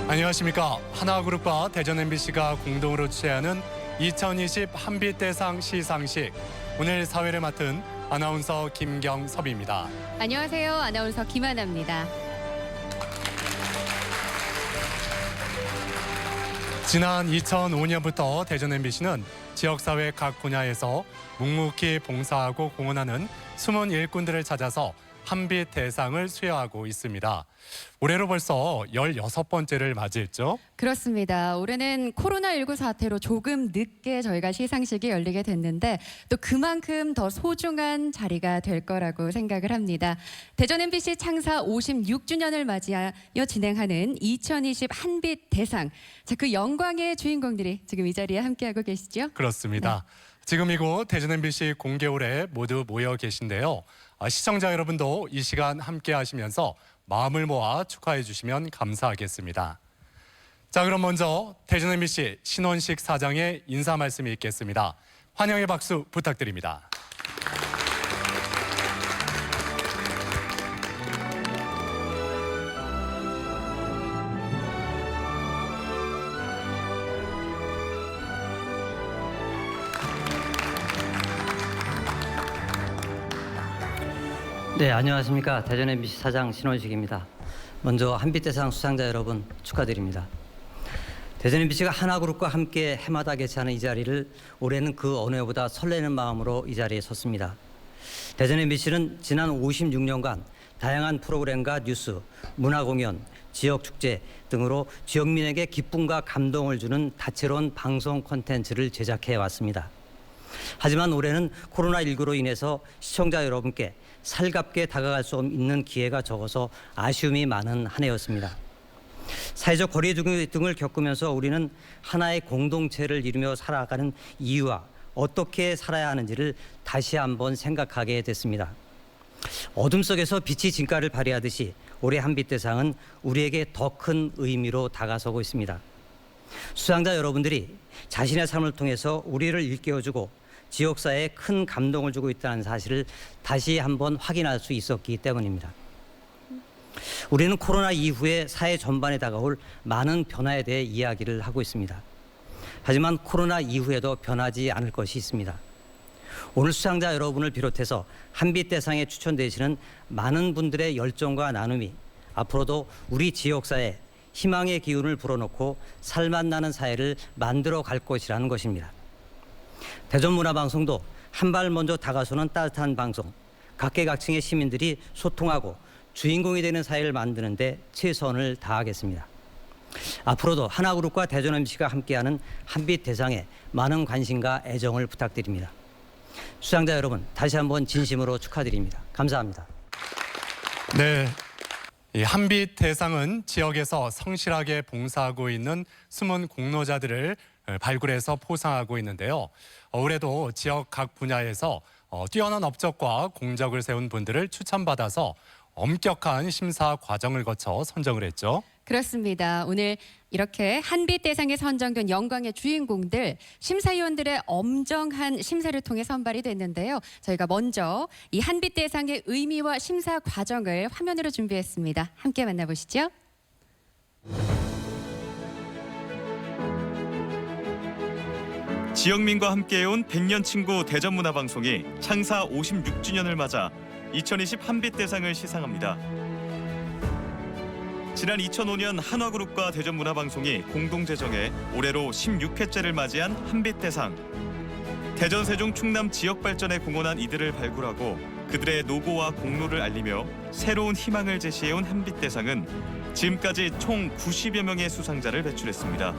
안녕하십니까. 하나그룹과 대전 MBC가 공동으로 주최하는 2020 한빛대상 시상식. 오늘 사회를 맡은 아나운서 김경섭입니다. 안녕하세요. 아나운서 김하나입니다. 지난 2005년부터 대전 MBC는 지역사회 각 분야에서 묵묵히 봉사하고 공헌하는 숨은 일꾼들을 찾아서 한빛 대상을 수여하고 있습니다. 올해로 벌써 16번째를 맞이했죠? 그렇습니다. 올해는 코로나19 사태로 조금 늦게 저희가 시상식이 열리게 됐는데 또 그만큼 더 소중한 자리가 될 거라고 생각을 합니다. 대전 MBC 창사 56주년을 맞이하여 진행하는 2020 한빛 대상. 자, 그 영광의 주인공들이 지금 이 자리에 함께하고 계시죠? 그렇습니다. 지금 이곳 대전 MBC 공개홀에 모두 모여 계신데요. 시청자 여러분도 이 시간 함께 하시면서 마음을 모아 축하해 주시면 감사하겠습니다. 자, 그럼 먼저 대전 MBC 신원식 사장의 인사 말씀이 있겠습니다. 환영의 박수 부탁드립니다. 네, 안녕하십니까. 대전 MBC 사장 신원식입니다. 먼저 한빛대상 수상자 여러분 축하드립니다. 대전 MBC가 하나그룹과 함께 해마다 개최하는 이 자리를 올해는 그 어느 해보다 설레는 마음으로 이 자리에 섰습니다. 대전 MBC는 지난 56년간 다양한 프로그램과 뉴스, 문화공연, 지역축제 등으로 지역민에게 기쁨과 감동을 주는 다채로운 방송 콘텐츠를 제작해 왔습니다. 하지만 올해는 코로나19로 인해서 시청자 여러분께 살갑게 다가갈 수 있는 기회가 적어서 아쉬움이 많은 한 해였습니다. 사회적 거리 등을 겪으면서 우리는 하나의 공동체를 이루며 살아가는 이유와 어떻게 살아야 하는지를 다시 한번 생각하게 됐습니다. 어둠 속에서 빛이 진가를 발휘하듯이 올해 한빛대상은 우리에게 더 큰 의미로 다가서고 있습니다. 수상자 여러분들이 자신의 삶을 통해서 우리를 일깨워주고 지역사회에 큰 감동을 주고 있다는 사실을 다시 한번 확인할 수 있었기 때문입니다. 우리는 코로나 이후에 사회 전반에 다가올 많은 변화에 대해 이야기를 하고 있습니다. 하지만 코로나 이후에도 변하지 않을 것이 있습니다. 오늘 수상자 여러분을 비롯해서 한빛대상에 추천되시는 많은 분들의 열정과 나눔이 앞으로도 우리 지역사회에 희망의 기운을 불어넣고 살맛나는 사회를 만들어 갈 것이라는 것입니다. 대전문화방송도 한 발 먼저 다가서는 따뜻한 방송, 각계각층의 시민들이 소통하고 주인공이 되는 사회를 만드는 데 최선을 다하겠습니다. 앞으로도 하나그룹과 대전 MBC가 함께하는 한빛대상에 많은 관심과 애정을 부탁드립니다. 수상자 여러분, 다시 한번 진심으로 축하드립니다. 감사합니다. 네. 이 한빛 대상은 지역에서 성실하게 봉사하고 있는 숨은 공로자들을 발굴해서 포상하고 있는데요. 올해도 지역 각 분야에서 뛰어난 업적과 공적을 세운 분들을 추천받아서 엄격한 심사 과정을 거쳐 선정을 했죠. 그렇습니다. 오늘 이렇게 한빛대상에 선정된 영광의 주인공들, 심사위원들의 엄정한 심사를 통해 선발이 됐는데요. 저희가 먼저 이 한빛대상의 의미와 심사 과정을 화면으로 준비했습니다. 함께 만나보시죠. 지역민과 함께해온 100년 친구 대전문화방송이 창사 56주년을 맞아 2020 한빛대상을 시상합니다. 지난 2005년 한화그룹과 대전문화방송이 공동 제정해 올해로 16회째를 맞이한 한빛대상. 대전, 세종, 충남 지역 발전에 공헌한 이들을 발굴하고 그들의 노고와 공로를 알리며 새로운 희망을 제시해온 한빛대상은 지금까지 총 90여 명의 수상자를 배출했습니다.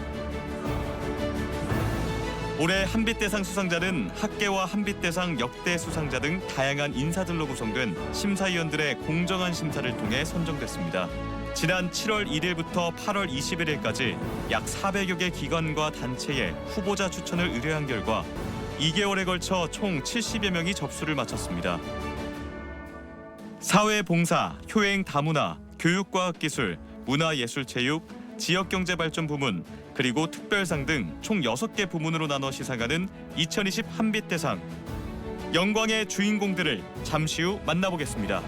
올해 한빛대상 수상자는 학계와 한빛대상 역대 수상자 등 다양한 인사들로 구성된 심사위원들의 공정한 심사를 통해 선정됐습니다. 지난 7월 1일부터 8월 21일까지 약 400여 개 기관과 단체에 후보자 추천을 의뢰한 결과 2개월에 걸쳐 총 70여 명이 접수를 마쳤습니다. 사회봉사, 효행 다문화, 교육과학기술, 문화예술체육, 지역경제발전 부문, 그리고 특별상 등 총 6개 부문으로 나눠 시상하는 2020 한빛대상. 영광의 주인공들을 잠시 후 만나보겠습니다.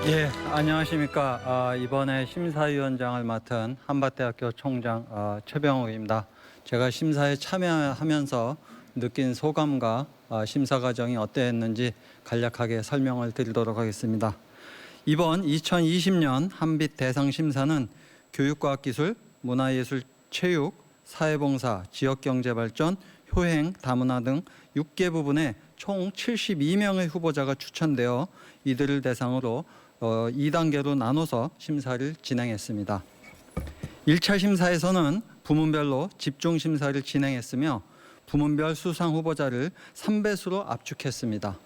예, 안녕하십니까. 이번에 심사위원장을 맡은 한밭대학교 총장 최병욱입니다. 제가 심사에 참여하면서 느낀 소감과 심사 과정이 어땠는지 간략하게 설명을 드리도록 하겠습니다. 이번 2020년 한빛 대상 심사는 교육과학기술, 문화예술, 체육, 사회봉사, 지역경제발전, 효행, 다문화 등 6개 부분에 총 72명의 후보자가 추천되어 이들을 대상으로 2단계로 나눠서 심사를 진행했습니다. 1차 심사에서는 부문별로 집중 심사를 진행했으며 부문별 수상 후보자를 3배수로 압축했습니다.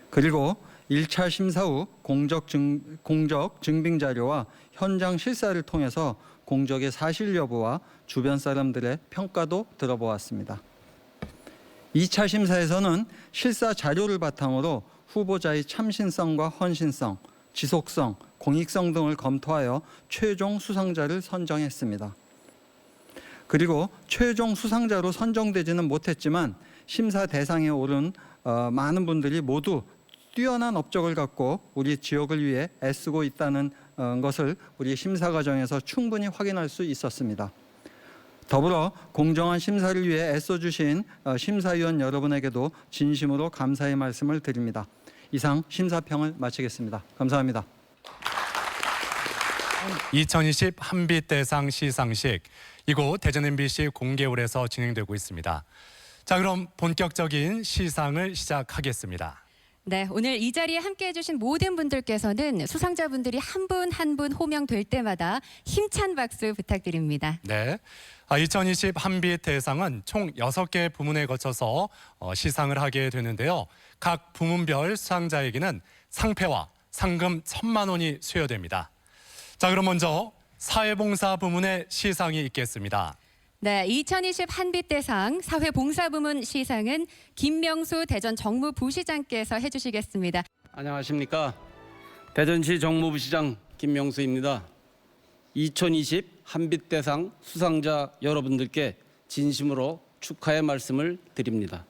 그리고 1차 심사 후 공적 증빙 자료와 현장 실사를 통해서 공적의 사실 여부와 주변 사람들의 평가도 들어보았습니다. 2차 심사에서는 실사 자료를 바탕으로 후보자의 참신성과 헌신성, 지속성, 공익성 등을 검토하여 최종 수상자를 선정했습니다. 그리고 최종 수상자로 선정되지는 못했지만 심사 대상에 오른 많은 분들이 모두 뛰어난 업적을 갖고 우리 지역을 위해 애쓰고 있다는 것을 우리 심사 과정에서 충분히 확인할 수 있었습니다. 더불어 공정한 심사를 위해 애써주신 심사위원 여러분에게도 진심으로 감사의 말씀을 드립니다. 이상 심사평을 마치겠습니다. 감사합니다. 2020 한빛대상 시상식 이곳 대전 MBC 공개홀에서 진행되고 있습니다. 자, 그럼 본격적인 시상을 시작하겠습니다. 네, 오늘 이 자리에 함께해 주신 모든 분들께서는 수상자분들이 한 분 한 분 호명될 때마다 힘찬 박수 부탁드립니다. 네, 2020 한빛대상은 총 6개 부문에 거쳐서 시상을 하게 되는데요. 각 부문별 수상자에게는 상패와 상금 1,000만 원이 수여됩니다. 자, 그럼 먼저 사회봉사 부문의 시상이 있겠습니다. 네, 2020 한빛대상 사회봉사부문 시상은 김명수 대전 정무부시장께서 해주시겠습니다. 안녕하십니까. 대전시 정무부시장 김명수입니다. 2020 한빛대상 수상자 여러분들께 진심으로 축하의 말씀을 드립니다.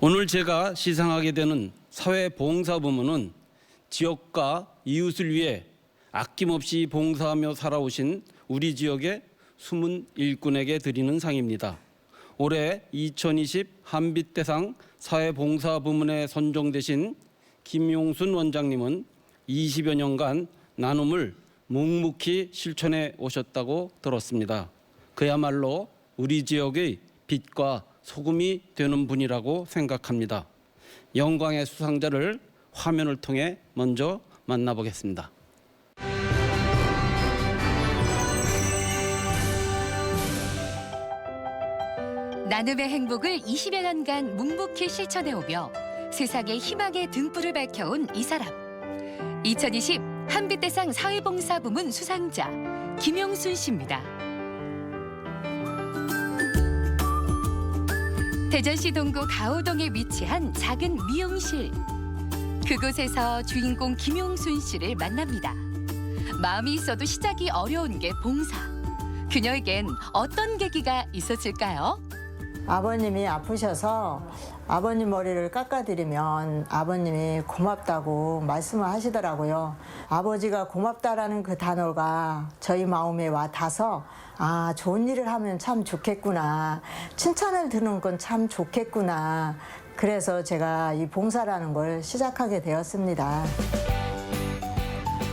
오늘 제가 시상하게 되는 사회봉사부문은 지역과 이웃을 위해 아낌없이 봉사하며 살아오신 우리 지역의 숨은 일꾼에게 드리는 상입니다. 올해 2020 한빛대상 사회봉사 부문에 선정되신 김용순 원장님은 20여 년간 나눔을 묵묵히 실천해 오셨다고 들었습니다. 그야말로 우리 지역의 빛과 소금이 되는 분이라고 생각합니다. 영광의 수상자를 화면을 통해 먼저 만나보겠습니다. 나눔의 행복을 20여 년간 묵묵히 실천해오며 세상에 희망의 등불을 밝혀온 이 사람. 2020 한빛대상 사회봉사 부문 수상자 김용순 씨입니다. 대전시 동구 가오동에 위치한 작은 미용실. 그곳에서 주인공 김용순 씨를 만납니다. 마음이 있어도 시작이 어려운 게 봉사. 그녀에겐 어떤 계기가 있었을까요? 아버님이 아프셔서 아버님 머리를 깎아드리면 아버님이 고맙다고 말씀을 하시더라고요. 아버지가 고맙다라는 그 단어가 저희 마음에 와 닿아서 아, 좋은 일을 하면 참 좋겠구나. 칭찬을 듣는 건 참 좋겠구나. 그래서 제가 이 봉사라는 걸 시작하게 되었습니다.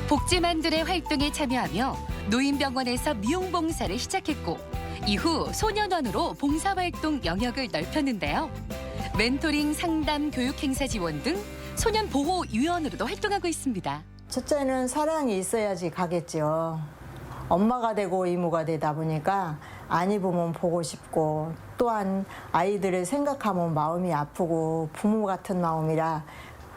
복지만들의 활동에 참여하며 노인병원에서 미용봉사를 시작했고 이후 소년원으로 봉사활동 영역을 넓혔는데요. 멘토링, 상담, 교육행사 지원 등 소년보호위원으로도 활동하고 있습니다. 첫째는 사랑이 있어야지 가겠죠. 엄마가 되고 이모가 되다 보니까 아니 보면 보고 싶고 또한 아이들을 생각하면 마음이 아프고 부모 같은 마음이라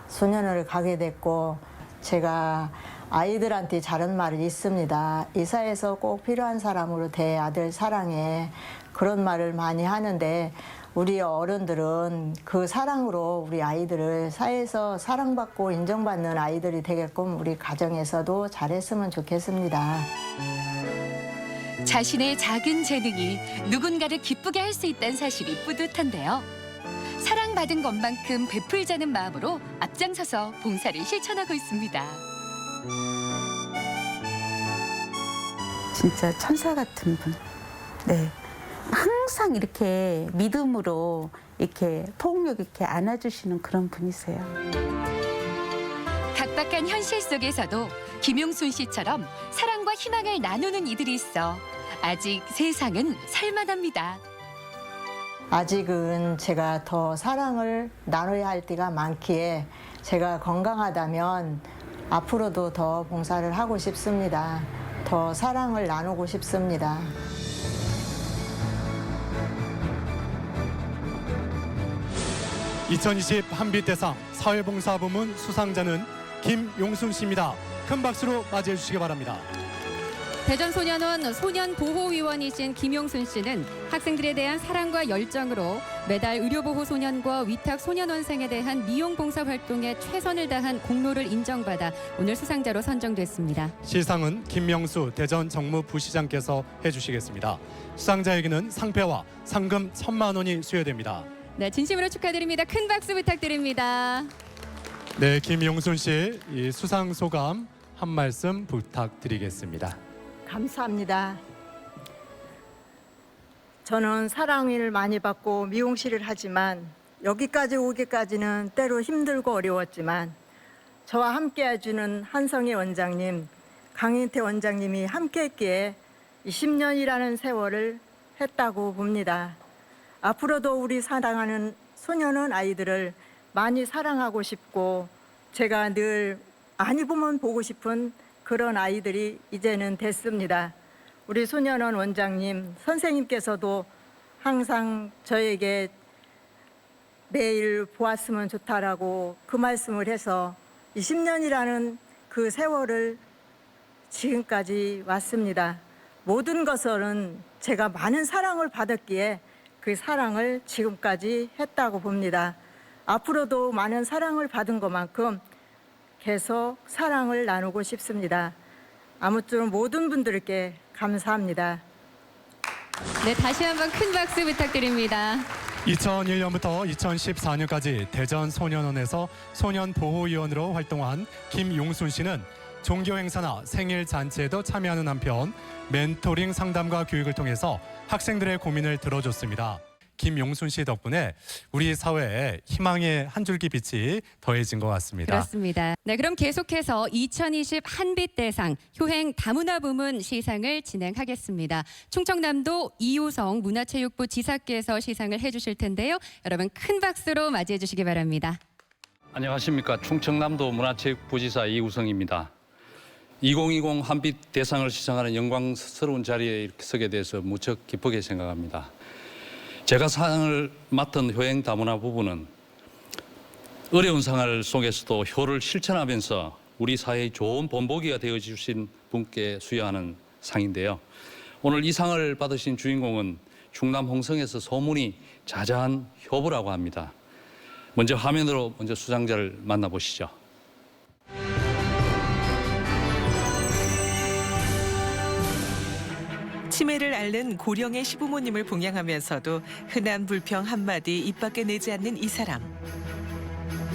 소년원을 가게 됐고 제가 아이들한테 잘한 말이 있습니다. 이사에서 꼭 필요한 사람으로 대 아들 사랑해 그런 말을 많이 하는데 우리 어른들은 그 사랑으로 우리 아이들을 사회에서 사랑받고 인정받는 아이들이 되게끔 우리 가정에서도 잘했으면 좋겠습니다. 자신의 작은 재능이 누군가를 기쁘게 할 수 있다는 사실이 뿌듯한데요. 사랑받은 것만큼 베풀자는 마음으로 앞장서서 봉사를 실천하고 있습니다. 진짜 천사 같은 분. 네. 항상 이렇게 믿음으로 이렇게 폭력 있게 안아주시는 그런 분이세요. 각박한 현실 속에서도 김용순 씨처럼 사랑과 희망을 나누는 이들이 있어 아직 세상은 살만합니다. 아직은 제가 더 사랑을 나눠야 할 때가 많기에 제가 건강하다면 앞으로도 더 봉사를 하고 싶습니다. 더 사랑을 나누고 싶습니다. (2020) 한빛대상 사회봉사부문 수상자는 김용순 씨입니다. 큰 박수로 맞이해 주시기 바랍니다. 대전소년원 소년보호위원이신 김용순 씨는 학생들에 대한 사랑과 열정으로 매달 의료보호소년과 위탁소년원생에 대한 미용봉사활동에 최선을 다한 공로를 인정받아 오늘 수상자로 선정됐습니다. 시상은 김명수 대전 정무부시장께서 해주시겠습니다. 수상자에게는 상패와 상금 1,000만 원이 수여됩니다. 네, 진심으로 축하드립니다. 큰 박수 부탁드립니다. 네, 김용순 씨, 이 수상 소감 한 말씀 부탁드리겠습니다. 감사합니다. 저는 사랑을 많이 받고 미용실을 하지만 여기까지 오기까지는 때로 힘들고 어려웠지만 저와 함께 해주는 한성희 원장님, 강인태 원장님이 함께했기에 20년이라는 세월을 했다고 봅니다. 앞으로도 우리 사랑하는 소년원 아이들을 많이 사랑하고 싶고 제가 늘 많이 보면 보고 싶은 그런 아이들이 이제는 됐습니다. 우리 소년원 원장님, 선생님께서도 항상 저에게 매일 보았으면 좋다라고 그 말씀을 해서 20년이라는 그 세월을 지금까지 왔습니다. 모든 것은 제가 많은 사랑을 받았기에 그 사랑을 지금까지 했다고 봅니다. 앞으로도 많은 사랑을 받은 것만큼 계속 사랑을 나누고 싶습니다. 아무쪼록 모든 분들께 감사합니다. 네, 다시 한번 큰 박수 부탁드립니다. 2001년부터 2014년까지 대전소년원에서 소년보호위원으로 활동한 김용순 씨는 종교 행사나 생일 잔치에도 참여하는 한편 멘토링 상담과 교육을 통해서 학생들의 고민을 들어줬습니다. 김용순 씨 덕분에 우리 사회에 희망의 한 줄기 빛이 더해진 것 같습니다. 그렇습니다. 네, 그럼 계속해서 2020 한빛대상 효행 다문화 부문 시상을 진행하겠습니다. 충청남도 이호성 문화체육부 지사께서 시상을 해주실 텐데요. 여러분 큰 박수로 맞이해 주시기 바랍니다. 안녕하십니까. 충청남도 문화체육부지사 이우성입니다. 2020 한빛대상을 시상하는 영광스러운 자리에 이렇게 서게 돼서 무척 기쁘게 생각합니다. 제가 상을 맡은 효행 다문화 부부는 어려운 생활 속에서도 효를 실천하면서 우리 사회의 좋은 본보기가 되어 주신 분께 수여하는 상인데요. 오늘 이 상을 받으신 주인공은 충남 홍성에서 소문이 자자한 효부라고 합니다. 먼저 화면으로 수상자를 만나보시죠. 치매를 앓는 고령의 시부모님을 봉양하면서도 흔한 불평 한마디 입 밖에 내지 않는 이 사람.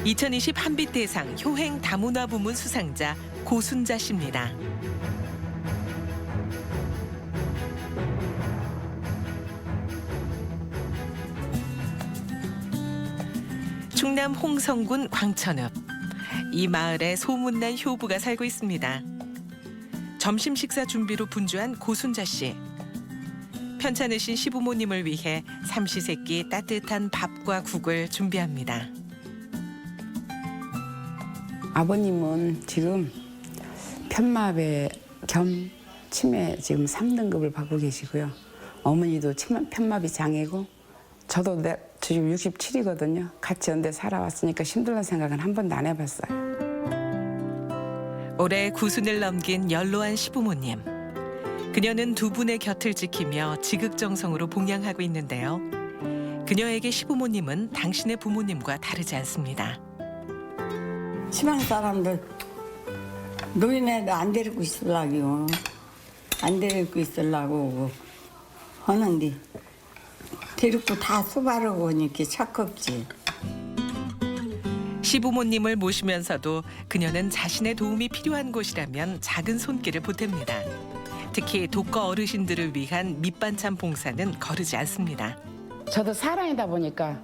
2020 한빛대상 효행 다문화 부문 수상자 고순자 씨입니다. 충남 홍성군 광천읍. 이 마을에 소문난 효부가 살고 있습니다. 점심 식사 준비로 분주한 고순자 씨. 편찮으신 시부모님을 위해 삼시세끼 따뜻한 밥과 국을 준비합니다. 아버님은 지금 편마배 겸 치매 지금 3등급을 받고 계시고요. 어머니도 편마비 장애고 저도 지금 67이거든요. 같이 연대 살아왔으니까 힘들다는 생각은 한 번도 안 해봤어요. 올해 90을 넘긴 연로한 시부모님. 그녀는 두 분의 곁을 지키며 지극정성으로 봉양하고 있는데요. 그녀에게 시부모님은 당신의 부모님과 다르지 않습니다. 시방 사람들 노인애들 안 데리고 있으려고 안 데리고 있으려고 하는데 데리고 다 수바르고 이렇게 착 없지. 시부모님을 모시면서도 그녀는 자신의 도움이 필요한 곳이라면 작은 손길을 보탭니다. 특히 독거 어르신들을 위한 밑반찬 봉사는 거르지 않습니다. 저도 사람이다 보니까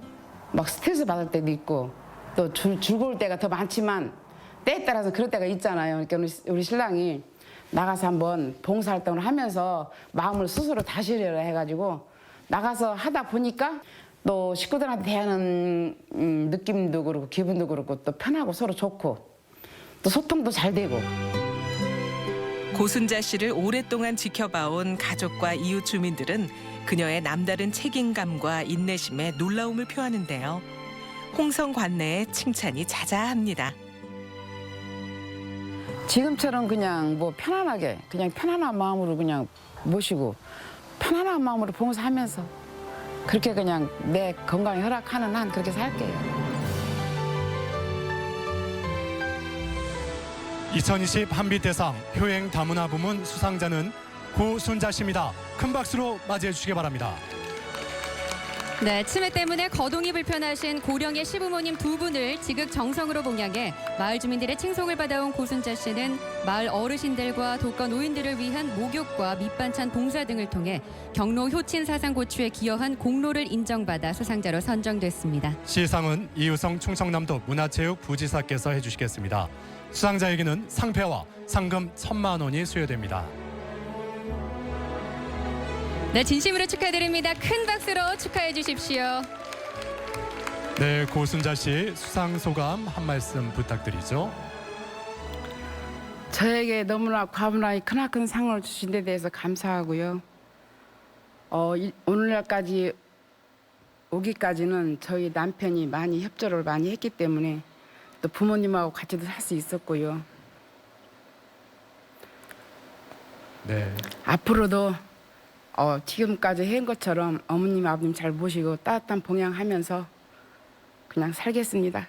막 스트레스 받을 때도 있고 또 즐거울 때가 더 많지만 때에 따라서 그럴 때가 있잖아요. 그러니까 우리 신랑이 나가서 한번 봉사활동을 하면서 마음을 스스로 다스리려 해가지고 나가서 하다 보니까 또 식구들한테 대하는 느낌도 그렇고 기분도 그렇고 또 편하고 서로 좋고 또 소통도 잘 되고. 고순자 씨를 오랫동안 지켜봐온 가족과 이웃 주민들은 그녀의 남다른 책임감과 인내심에 놀라움을 표하는데요. 홍성 관내에 칭찬이 자자합니다. 지금처럼 그냥 뭐 편안하게 그냥 편안한 마음으로 그냥 모시고 편안한 마음으로 봉사하면서 그렇게 그냥 내 건강에 허락하는 한 그렇게 살게요. 2020 한빛대상 효행 다문화 부문 수상자는 고순자 씨입니다. 큰 박수로 맞이해 주시기 바랍니다. 네, 치매 때문에 거동이 불편하신 고령의 시부모님 두 분을 지극정성으로 봉양해 마을 주민들의 칭송을 받아온 고순자 씨는 마을 어르신들과 독거 노인들을 위한 목욕과 밑반찬 봉사 등을 통해 경로 효친 사상 고취에 기여한 공로를 인정받아 수상자로 선정됐습니다. 시상은 이우성 충청남도 문화체육부지사께서 해주시겠습니다. 수상자에게는 상패와 상금 1,000만 원이 수여됩니다. 네, 진심으로 축하드립니다. 큰 박수로 축하해 주십시오. 네, 고순자 씨 수상 소감 한 말씀 부탁드리죠. 저에게 너무나 과분하게 크나큰 상을 주신 데 대해서 감사하고요. 오늘날까지 오기까지는 저희 남편이 많이 협조를 많이 했기 때문에 또 부모님하고 같이도 살 수 있었고요. 네. 앞으로도 지금까지 한 것처럼 어머님 아버님 잘 모시고 따뜻한 봉양하면서 그냥 살겠습니다.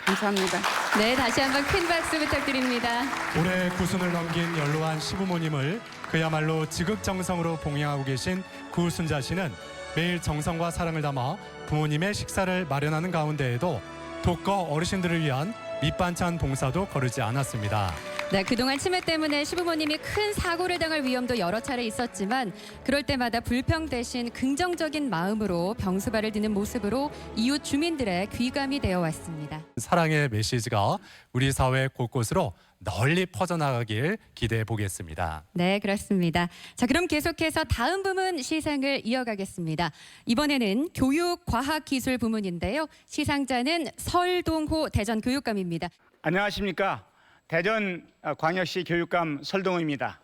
감사합니다. 네, 다시 한번 큰 박수 부탁드립니다. 올해 9순을 넘긴 연로한 시부모님을 그야말로 지극정성으로 봉양하고 계신 구순자 씨는 매일 정성과 사랑을 담아 부모님의 식사를 마련하는 가운데에도 독거 어르신들을 위한 밑반찬 봉사도 거르지 않았습니다. 네, 그동안 치매 때문에 시부모님이 큰 사고를 당할 위험도 여러 차례 있었지만 그럴 때마다 불평 대신 긍정적인 마음으로 병수발을 드는 모습으로 이웃 주민들의 귀감이 되어 왔습니다. 사랑의 메시지가 우리 사회 곳곳으로 널리 퍼져나가길 기대해 보겠습니다. 네, 그렇습니다. 자, 그럼 계속해서 다음 부문 시상을 이어가겠습니다. 이번에는 교육과학기술 부문인데요. 시상자는 설동호 대전교육감입니다. 안녕하십니까. 대전광역시 교육감 설동호입니다.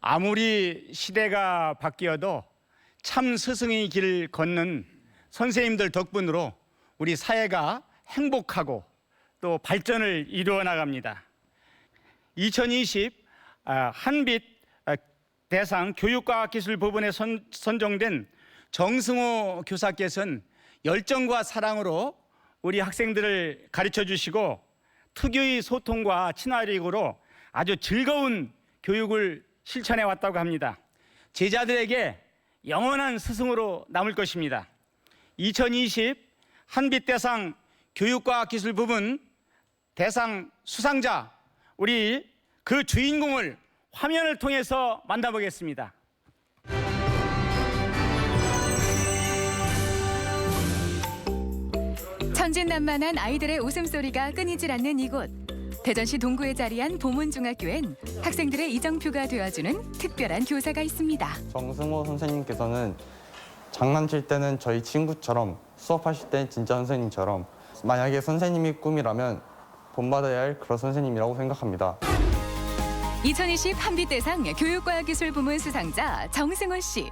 아무리 시대가 바뀌어도 참 스승의 길을 걷는 선생님들 덕분으로 우리 사회가 행복하고 또 발전을 이루어 나갑니다. 2020 한빛 대상 교육과학기술 부분에 선정된 정승호 교사께서는 열정과 사랑으로 우리 학생들을 가르쳐 주시고 특유의 소통과 친화력으로 아주 즐거운 교육을 실천해 왔다고 합니다. 제자들에게 영원한 스승으로 남을 것입니다. 2020 한빛대상 교육과학기술 부문 대상 수상자 우리 그 주인공을 화면을 통해서 만나보겠습니다. 천진난만한 아이들의 웃음소리가 끊이질 않는 이곳. 대전시 동구에 자리한 보문중학교엔 학생들의 이정표가 되어주는 특별한 교사가 있습니다. 정승호 선생님께서는 장난칠 때는 저희 친구처럼 수업하실 때 진짜 선생님처럼 만약에 선생님이 꿈이라면 본받아야 할 그런 선생님이라고 생각합니다. 2020 한빛대상 교육과학기술 부문 수상자 정승호 씨.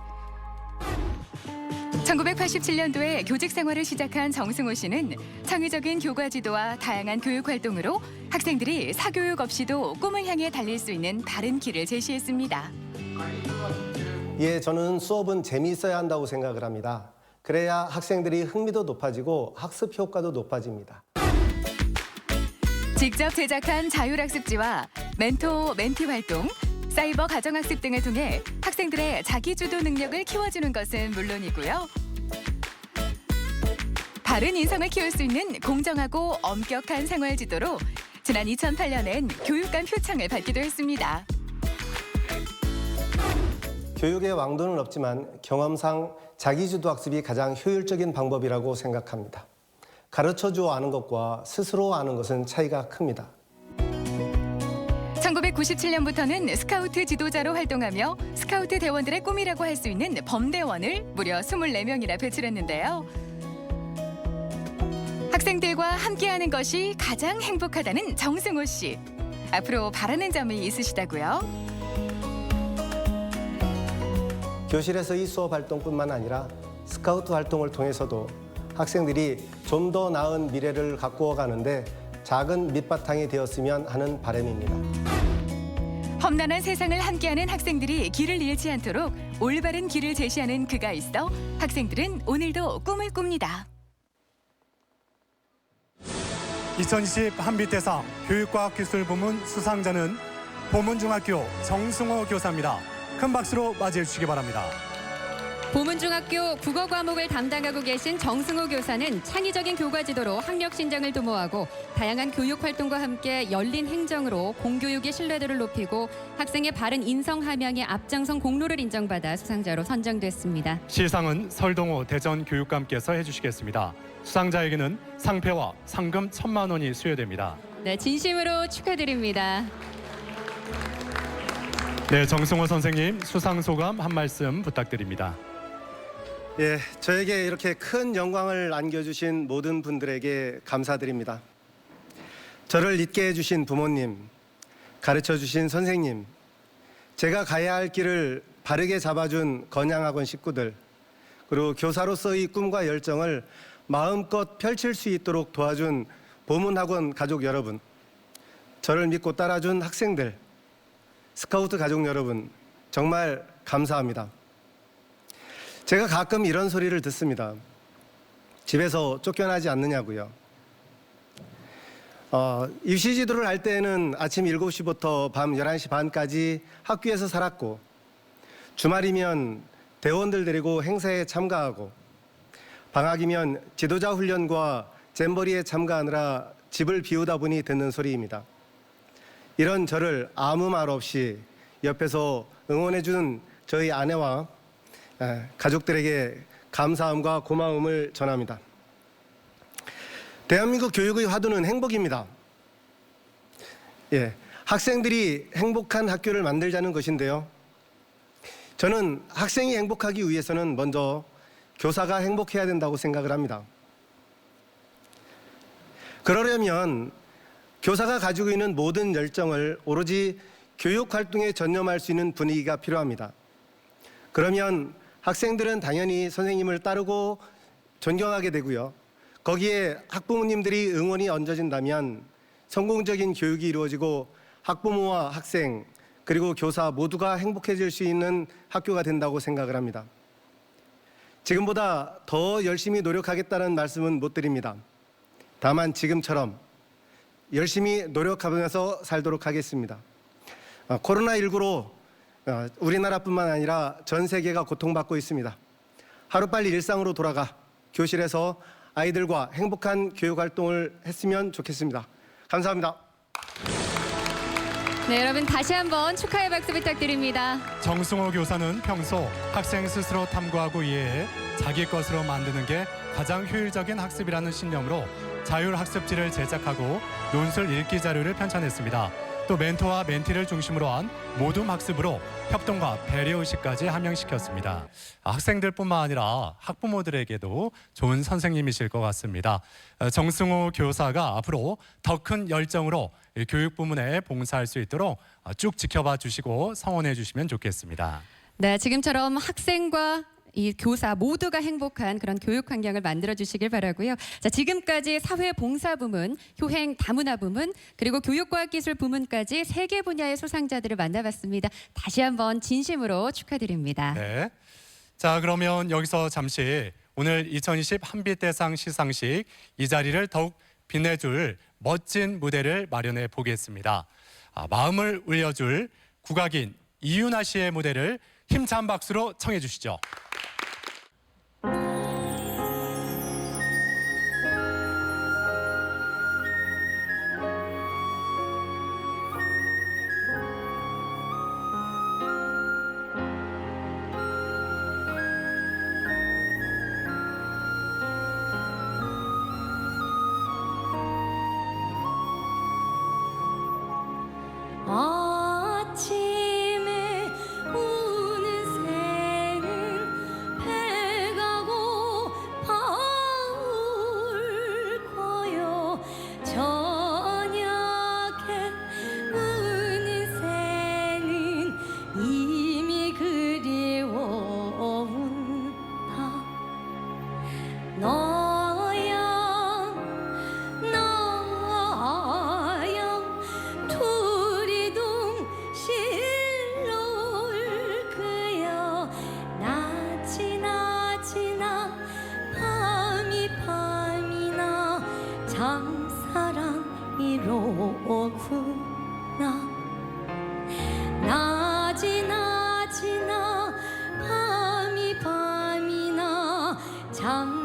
1987년도에 교직 생활을 시작한 정승호 씨는 창의적인 교과 지도와 다양한 교육 활동으로 학생들이 사교육 없이도 꿈을 향해 달릴 수 있는 다른 길을 제시했습니다. 예, 저는 수업은 재미있어야 한다고 생각을 합니다. 그래야 학생들이 흥미도 높아지고 학습 효과도 높아집니다. 직접 제작한 자율학습지와 멘토, 멘티 활동, 사이버 가정학습 등을 통해 학생들의 자기주도 능력을 키워주는 것은 물론이고요. 바른 인성을 키울 수 있는 공정하고 엄격한 생활 지도로 지난 2008년엔 교육감 표창을 받기도 했습니다. 교육의 왕도는 없지만 경험상 자기주도 학습이 가장 효율적인 방법이라고 생각합니다. 가르쳐주어 아는 것과 스스로 아는 것은 차이가 큽니다. 1997년부터는 스카우트 지도자로 활동하며 스카우트 대원들의 꿈이라고 할 수 있는 범대원을 무려 24명이나 배출했는데요. 학생들과 함께하는 것이 가장 행복하다는 정승호 씨. 앞으로 바라는 점이 있으시다고요? 교실에서의 수업 활동뿐만 아니라 스카우트 활동을 통해서도 학생들이 좀 더 나은 미래를 가꾸어 가는데 작은 밑바탕이 되었으면 하는 바람입니다. 험난한 세상을 함께하는 학생들이 길을 잃지 않도록 올바른 길을 제시하는 그가 있어 학생들은 오늘도 꿈을 꿉니다. 2020 한빛대상 교육과학기술부문 수상자는 보문중학교 정승호 교사입니다. 큰 박수로 맞이해 주시기 바랍니다. 보문중학교 국어 과목을 담당하고 계신 정승호 교사는 창의적인 교과 지도로 학력 신장을 도모하고 다양한 교육 활동과 함께 열린 행정으로 공교육의 신뢰도를 높이고 학생의 바른 인성 함양에 앞장선 공로를 인정받아 수상자로 선정됐습니다. 시상은 설동호 대전교육감께서 해주시겠습니다. 수상자에게는 상패와 상금 1,000만 원이 수여됩니다. 네, 진심으로 축하드립니다. 네, 정승호 선생님 수상 소감 한 말씀 부탁드립니다. 예, 저에게 이렇게 큰 영광을 안겨주신 모든 분들에게 감사드립니다. 저를 있게 해주신 부모님, 가르쳐주신 선생님, 제가 가야 할 길을 바르게 잡아준 건양학원 식구들, 그리고 교사로서의 꿈과 열정을 마음껏 펼칠 수 있도록 도와준 보문학원 가족 여러분, 저를 믿고 따라준 학생들, 스카우트 가족 여러분, 정말 감사합니다. 제가 가끔 이런 소리를 듣습니다. 집에서 쫓겨나지 않느냐고요. 입시 지도를 할 때는 아침 7시부터 밤 11시 반까지 학교에서 살았고 주말이면 대원들 데리고 행사에 참가하고 방학이면 지도자 훈련과 잼버리에 참가하느라 집을 비우다 보니 듣는 소리입니다. 이런 저를 아무 말 없이 옆에서 응원해 준 저희 아내와 가족들에게 감사함과 고마움을 전합니다. 대한민국 교육의 화두는 행복입니다. 예, 학생들이 행복한 학교를 만들자는 것인데요. 저는 학생이 행복하기 위해서는 먼저 교사가 행복해야 된다고 생각을 합니다. 그러려면 교사가 가지고 있는 모든 열정을 오로지 교육 활동에 전념할 수 있는 분위기가 필요합니다. 그러면 학생들은 당연히 선생님을 따르고 존경하게 되고요. 거기에 학부모님들이 응원이 얹어진다면 성공적인 교육이 이루어지고 학부모와 학생 그리고 교사 모두가 행복해질 수 있는 학교가 된다고 생각을 합니다. 지금보다 더 열심히 노력하겠다는 말씀은 못 드립니다. 다만 지금처럼 열심히 노력하면서 살도록 하겠습니다. 코로나19로 우리나라뿐만 아니라 전 세계가 고통받고 있습니다. 하루빨리 일상으로 돌아가 교실에서 아이들과 행복한 교육 활동을 했으면 좋겠습니다. 감사합니다. 네, 여러분 다시 한번 축하의 박수 부탁드립니다. 정승호 교사는 평소 학생 스스로 탐구하고 이해해 자기 것으로 만드는 게 가장 효율적인 학습이라는 신념으로 자율학습지를 제작하고 논술 읽기 자료를 편찬했습니다. 또 멘토와 멘티를 중심으로 한 모둠 학습으로 협동과 배려의식까지 함양시켰습니다. 학생들뿐만 아니라 학부모들에게도 좋은 선생님이실 것 같습니다. 정승호 교사가 앞으로 더 큰 열정으로 교육 부문에 봉사할 수 있도록 쭉 지켜봐 주시고 성원해 주시면 좋겠습니다. 네, 지금처럼 학생과 이 교사 모두가 행복한 그런 교육 환경을 만들어 주시길 바라고요. 자, 지금까지 사회봉사 부문, 효행 다문화 부문, 그리고 교육과학기술 부문까지 3개 분야의 수상자들을 만나봤습니다. 다시 한번 진심으로 축하드립니다. 네. 자, 그러면 여기서 잠시 오늘 2020 한빛대상 시상식 이 자리를 더욱 빛내줄 멋진 무대를 마련해 보겠습니다. 마음을 울려줄 국악인 이윤아 씨의 무대를 힘찬 박수로 청해 주시죠. 참사랑이로구나. 낮이 낮이나 밤이 밤이나 참사랑이로구나.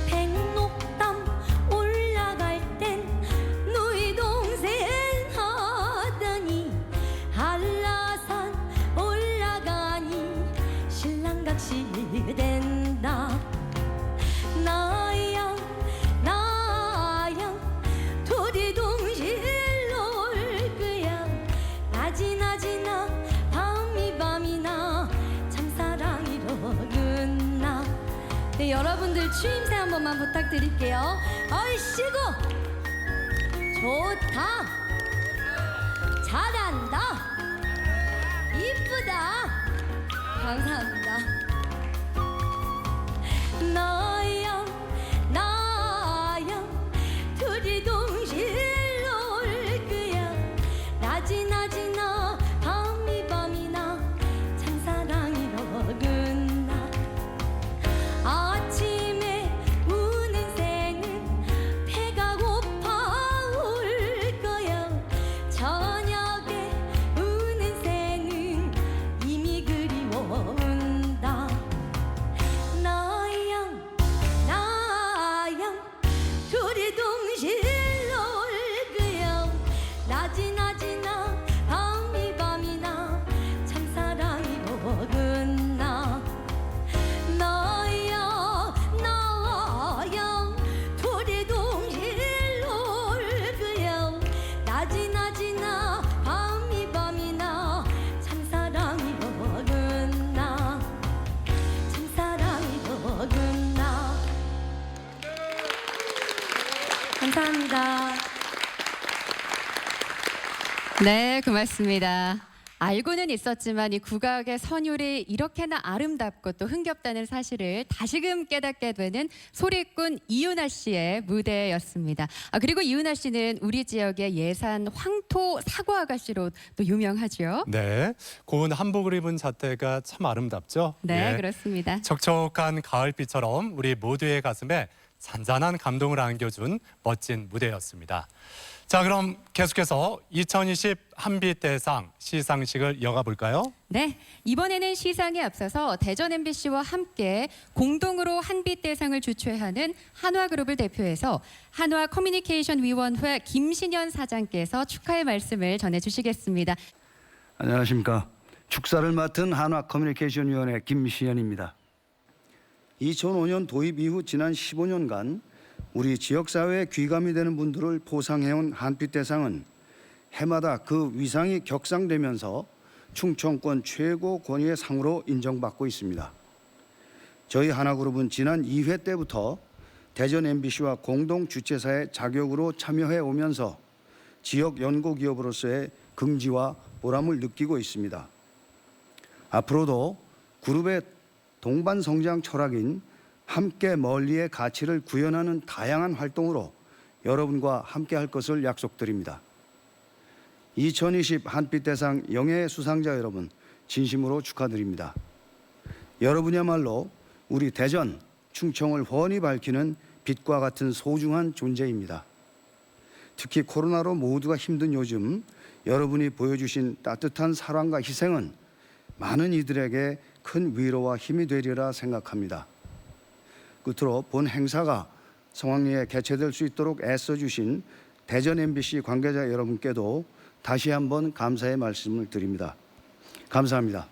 백록담 올라갈 땐 누이 동생 하더니 한라산 올라가니 신랑각시 된다. 나양 나양 둘이 동시에 놀 거야. 낮이 낮이나 밤이 밤이나 참사랑이로구나. 네, 여러분들 추임새 한 번만 부탁드릴게요. 얼씨구 좋다, 잘한다, 이쁘다. 감사합니다. 나양 나양 둘이 동시에 놀 거야. 낮이 낮이나 밤이 밤이나 참사랑이로구나. 아침에 우는 새는 배가 고파 울 거야. 저녁에 우는 새는 이미 그리워온다. 나양 나양 둘이 동시에 놀 거야. 낮이 낮이나 밤이 밤이나 참사랑이로구나. 나야 나야 둘이 동시에 놀 거야. 낮이 낮이나 밤이 밤이나 참사랑이로구나. 참사랑이로구나. 감사합니다. 네, 고맙습니다. 알고는 있었지만 이 국악의 선율이 이렇게나 아름답고 또 흥겹다는 사실을 다시금 깨닫게 되는 소리꾼 이윤아 씨의 무대였습니다. 그리고 이윤아 씨는 우리 지역의 예산 황토 사과 아가씨로 또 유명하죠. 네, 고운 한복을 입은 자태가 참 아름답죠. 네, 예. 그렇습니다. 촉촉한 가을비처럼 우리 모두의 가슴에 잔잔한 감동을 안겨준 멋진 무대였습니다. 자, 그럼 계속해서 2020 한빛대상 시상식을 이어가 볼까요? 네, 이번에는 시상에 앞서서 대전 MBC와 함께 공동으로 한빛대상을 주최하는 한화그룹을 대표해서 한화 커뮤니케이션 위원회 김신현 사장께서 축하의 말씀을 전해주시겠습니다. 안녕하십니까. 축사를 맡은 한화 커뮤니케이션 위원회 김신현입니다. 2005년 도입 이후 지난 15년간 우리 지역사회에 귀감이 되는 분들을 포상해온 한빛대상은 해마다 그 위상이 격상되면서 충청권 최고 권위의 상으로 인정받고 있습니다. 저희 한화그룹은 지난 2회 때부터 대전 MBC와 공동 주최사의 자격으로 참여해 오면서 지역 연구기업으로서의 긍지와 보람을 느끼고 있습니다. 앞으로도 그룹의 동반 성장 철학인 함께 멀리의 가치를 구현하는 다양한 활동으로 여러분과 함께 할 것을 약속드립니다. 2020 한빛대상 영예 수상자 여러분 진심으로 축하드립니다. 여러분이야말로 우리 대전, 충청을 훤히 밝히는 빛과 같은 소중한 존재입니다. 특히 코로나로 모두가 힘든 요즘 여러분이 보여주신 따뜻한 사랑과 희생은 많은 이들에게 큰 위로와 힘이 되리라 생각합니다. 끝으로 본 행사가 성황리에 개최될 수 있도록 애써주신 대전 MBC 관계자 여러분께도 다시 한번 감사의 말씀을 드립니다. 감사합니다.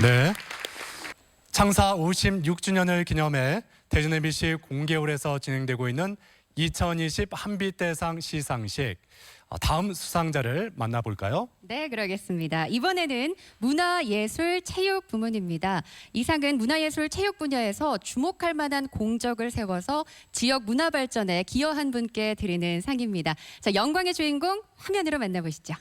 네. 창사 56주년을 기념해 대전 MBC 공개홀에서 진행되고 있는 2020 한빛대상 시상식. 다음 수상자를 만나볼까요? 네, 그러겠습니다. 이번에는 문화예술 체육 부문입니다. 이 상은 문화예술 체육 분야에서 주목할 만한 공적을 세워서 지역 문화 발전에 기여한 분께 드리는 상입니다. 자, 영광의 주인공 화면으로 만나보시죠.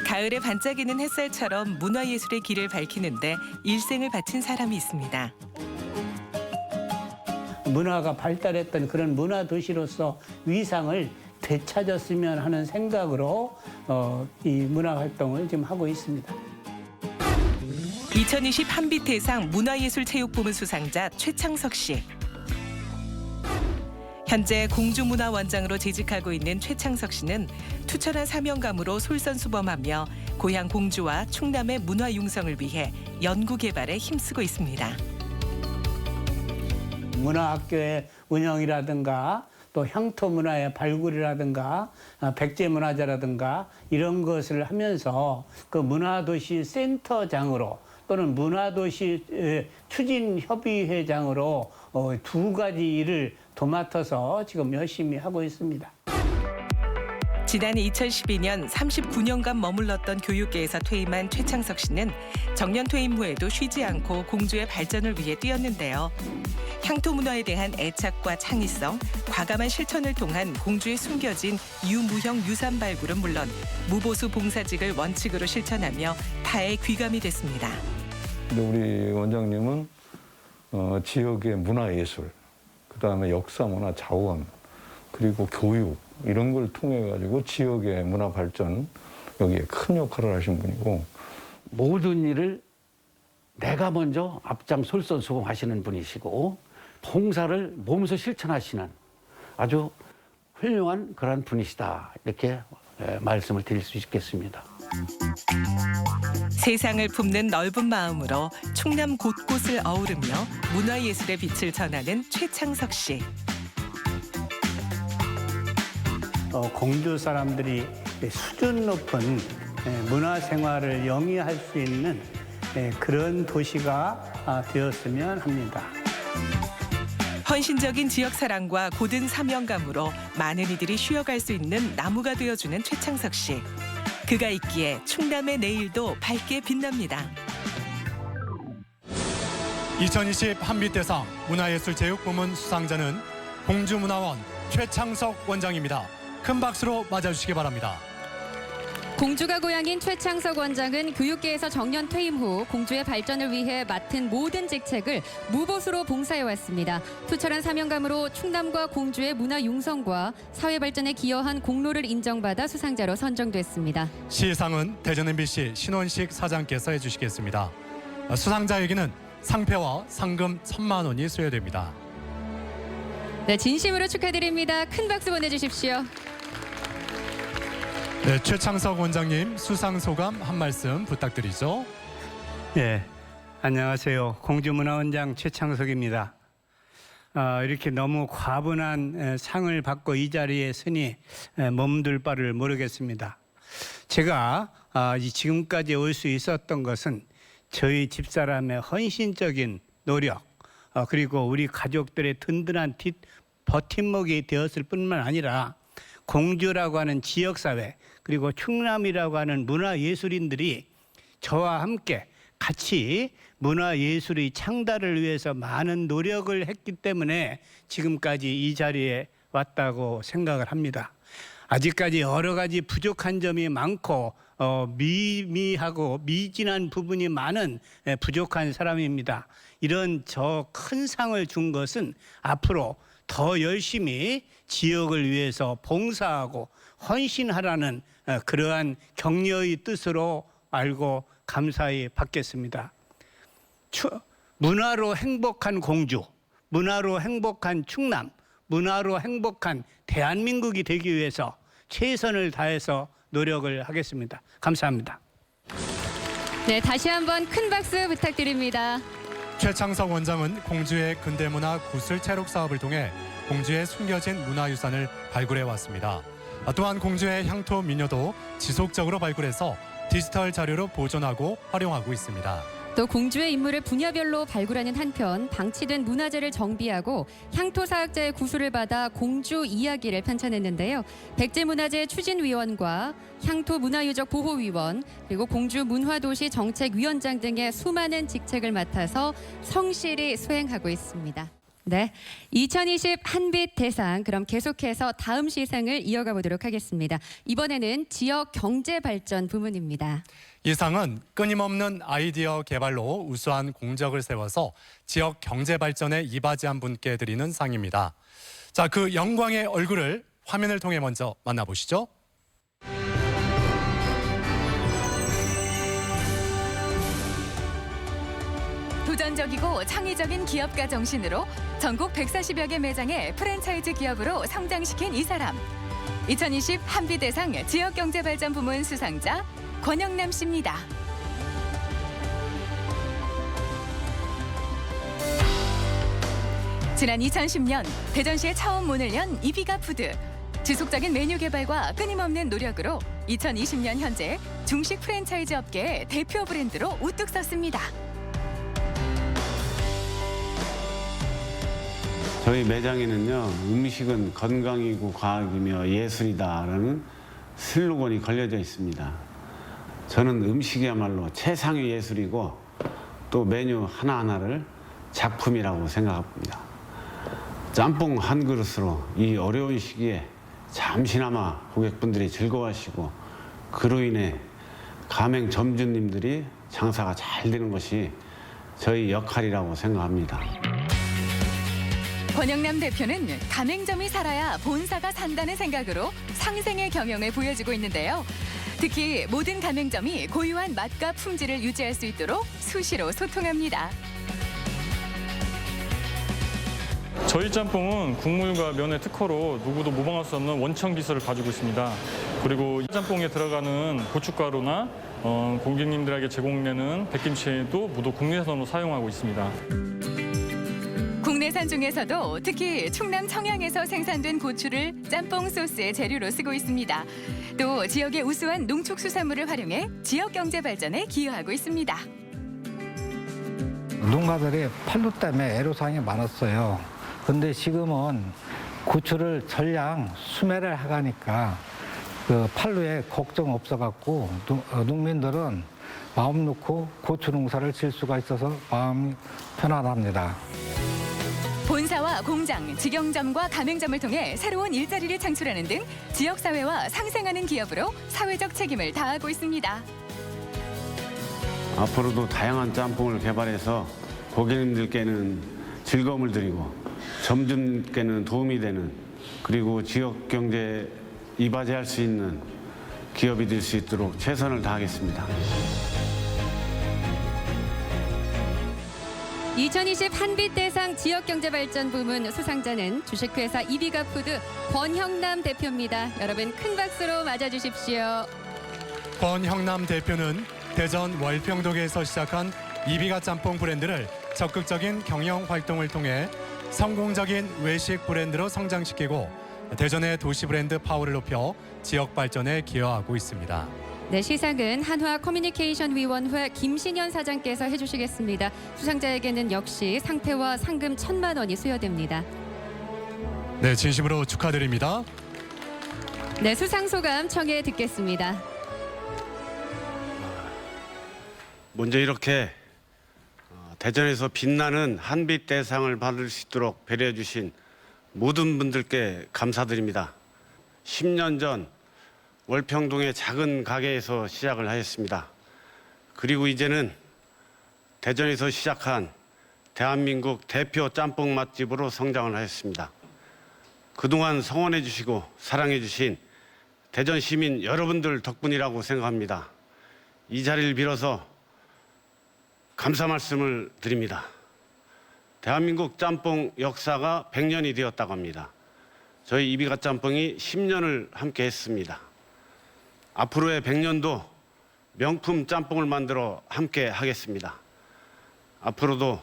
가을에 반짝이는 햇살처럼 문화예술의 길을 밝히는데 일생을 바친 사람이 있습니다. 문화가 발달했던 그런 문화 도시로서 위상을 되찾았으면 하는 생각으로 이 문화 활동을 지금 하고 있습니다. 2020 한빛대상 문화예술체육부문 수상자 최창석 씨. 현재 공주문화원장으로 재직하고 있는 최창석 씨는 투철한 사명감으로 솔선수범하며 고향 공주와 충남의 문화 융성을 위해 연구 개발에 힘쓰고 있습니다. 문화학교의 운영이라든가 또 향토 문화의 발굴이라든가 백제문화재라든가 이런 것을 하면서 그 문화도시 센터장으로 또는 문화도시 추진협의회장으로 두 가지 일을 도맡아서 지금 열심히 하고 있습니다. 지난 2012년 39년간 머물렀던 교육계에서 퇴임한 최창석 씨는 정년 퇴임 후에도 쉬지 않고 공주의 발전을 위해 뛰었는데요. 향토 문화에 대한 애착과 창의성, 과감한 실천을 통한 공주의 숨겨진 유무형 유산 발굴은 물론 무보수 봉사직을 원칙으로 실천하며 타의 귀감이 됐습니다. 우리 원장님은 지역의 문화예술, 그다음에 역사, 문화, 자원, 그리고 교육 이런 걸 통해 가지고 지역의 문화 발전 여기에 큰 역할을 하신 분이고 모든 일을 내가 먼저 앞장 솔선수범하시는 분이시고 봉사를 몸소 실천하시는 아주 훌륭한 그런 분이시다 이렇게 말씀을 드릴 수 있겠습니다. 세상을 품는 넓은 마음으로 충남 곳곳을 어우르며 문화예술의 빛을 전하는 최창석 씨. 공주 사람들이 수준 높은 문화생활을 영위할 수 있는 그런 도시가 되었으면 합니다. 헌신적인 지역 사랑과 고든 사명감으로 많은 이들이 쉬어갈 수 있는 나무가 되어주는 최창석 씨. 그가 있기에 충남의 내일도 밝게 빛납니다. 2020 한빛대상 문화예술체육부문 수상자는 공주문화원 최창석 원장입니다. 큰 박수로 맞아주시기 바랍니다. 공주가 고향인 최창석 원장은 교육계에서 정년 퇴임 후 공주의 발전을 위해 맡은 모든 직책을 무보수로 봉사해왔습니다. 투철한 사명감으로 충남과 공주의 문화 융성과 사회 발전에 기여한 공로를 인정받아 수상자로 선정됐습니다. 시상은 대전 MBC 신원식 사장께서 해주시겠습니다. 수상자에게는 상패와 상금 1,000만 원이 수여됩니다. 네, 진심으로 축하드립니다. 큰 박수 보내주십시오. 네, 최창석 원장님 수상 소감 한 말씀 부탁드리죠. 예, 안녕하세요. 공주문화원장 최창석입니다. 이렇게 너무 과분한 상을 받고 이 자리에 서니 몸둘 바를 모르겠습니다. 제가 지금까지 올 수 있었던 것은 저희 집사람의 헌신적인 노력 그리고 우리 가족들의 든든한 버팀목이 되었을 뿐만 아니라 공주라고 하는 지역사회 그리고 충남이라고 하는 문화예술인들이 저와 함께 같이 문화예술의 창달을 위해서 많은 노력을 했기 때문에 지금까지 이 자리에 왔다고 생각을 합니다. 아직까지 여러 가지 부족한 점이 많고 미미하고 미진한 부분이 많은 부족한 사람입니다. 이런 저 큰 상을 준 것은 앞으로 더 열심히 지역을 위해서 봉사하고 헌신하라는 그러한 격려의 뜻으로 알고 감사히 받겠습니다. 문화로 행복한 공주, 문화로 행복한 충남, 문화로 행복한 대한민국이 되기 위해서 최선을 다해서 노력을 하겠습니다. 감사합니다. 네, 다시 한번 큰 박수 부탁드립니다. 최창석 원장은 공주의 근대문화 구슬 채록 사업을 통해 공주의 숨겨진 문화유산을 발굴해 왔습니다. 또한 공주의 향토 민요도 지속적으로 발굴해서 디지털 자료로 보존하고 활용하고 있습니다. 또 공주의 인물을 분야별로 발굴하는 한편 방치된 문화재를 정비하고 향토사학자의 구술을 받아 공주 이야기를 편찬했는데요. 백제문화재 추진위원과 향토문화유적 보호위원 그리고 공주문화도시 정책위원장 등의 수많은 직책을 맡아서 성실히 수행하고 있습니다. 네, 2020 한빛 대상 그럼 계속해서 다음 시상을 이어가 보도록 하겠습니다. 이번에는 지역 경제 발전 부문입니다. 이 상은 끊임없는 아이디어 개발로 우수한 공적을 세워서 지역 경제 발전에 이바지한 분께 드리는 상입니다. 자, 그 영광의 얼굴을 화면을 통해 먼저 만나보시죠. 도전적이고 창의적인 기업가 정신으로 전국 140여 개 매장의 프랜차이즈 기업으로 성장시킨 이 사람. 2020 한빛대상 지역경제발전 부문 수상자 권영남 씨입니다. 지난 2010년 대전시에 처음 문을 연 이비가푸드. 지속적인 메뉴 개발과 끊임없는 노력으로 2020년 현재 중식 프랜차이즈 업계의 대표 브랜드로 우뚝 섰습니다. 저희 매장에는요, 음식은 건강이고 과학이며 예술이다라는 슬로건이 걸려져 있습니다. 저는 음식이야말로 최상의 예술이고 또 메뉴 하나하나를 작품이라고 생각합니다. 짬뽕 한 그릇으로 이 어려운 시기에 잠시나마 고객분들이 즐거워하시고 그로 인해 가맹 점주님들이 장사가 잘 되는 것이 저희 역할이라고 생각합니다. 권영남 대표는 가맹점이 살아야 본사가 산다는 생각으로 상생의 경영을 보여주고 있는데요. 특히 모든 가맹점이 고유한 맛과 품질을 유지할 수 있도록 수시로 소통합니다. 저희 짬뽕은 국물과 면의 특허로 누구도 모방할 수 없는 원청 기술을 가지고 있습니다. 그리고 이 짬뽕에 들어가는 고춧가루나 고객님들에게 제공되는 백김치도 모두 국내산으로 사용하고 있습니다. 국내산 중에서도 특히 충남 청양에서 생산된 고추를 짬뽕 소스의 재료로 쓰고 있습니다. 또 지역의 우수한 농축수산물을 활용해 지역 경제 발전에 기여하고 있습니다. 농가들이 판로 때문에 애로사항이 많았어요. 근데 지금은 고추를 전량 수매를 하가니까 그 판로에 걱정 없어갖고 농민들은 마음 놓고 고추 농사를 질 수가 있어서 마음이 편안합니다. 본사와 공장, 직영점과 가맹점을 통해 새로운 일자리를 창출하는 등 지역사회와 상생하는 기업으로 사회적 책임을 다하고 있습니다. 앞으로도 다양한 짬뽕을 개발해서 고객님들께는 즐거움을 드리고 점주님께는 도움이 되는 그리고 지역 경제에 이바지할 수 있는 기업이 될 수 있도록 최선을 다하겠습니다. 2020 한빛대상 지역경제발전 부문 수상자는 주식회사 이비가푸드 권형남 대표입니다. 여러분 큰 박수로 맞아주십시오. 권형남 대표는 대전 월평동에서 시작한 이비가 짬뽕 브랜드를 적극적인 경영 활동을 통해 성공적인 외식 브랜드로 성장시키고 대전의 도시 브랜드 파워를 높여 지역 발전에 기여하고 있습니다. 네, 시상은 한화 커뮤니케이션 위원회 김신현 사장께서 해주시겠습니다. 수상자에게는 역시 상패와 상금 1,000만 원이 수여됩니다. 네, 진심으로 축하드립니다. 네, 수상 소감 청해 듣겠습니다. 먼저 이렇게 대전에서 빛나는 한빛 대상을 받을 수 있도록 배려해 주신 모든 분들께 감사드립니다. 10년 전 월평동의 작은 가게에서 시작을 하였습니다. 그리고 이제는 대전에서 시작한 대한민국 대표 짬뽕 맛집으로 성장을 하였습니다. 그동안 성원해 주시고 사랑해 주신 대전 시민 여러분들 덕분이라고 생각합니다. 이 자리를 빌어서 감사 말씀을 드립니다. 대한민국 짬뽕 역사가 100년이 되었다고 합니다. 저희 이비가 짬뽕이 10년을 함께 했습니다. 앞으로의 100년도 명품 짬뽕을 만들어 함께 하겠습니다. 앞으로도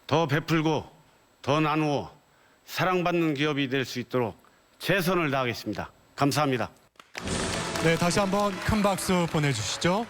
더 베풀고 더 나누어 사랑받는 기업이 될 수 있도록 최선을 다하겠습니다. 감사합니다. 네, 다시 한번 큰 박수 보내주시죠.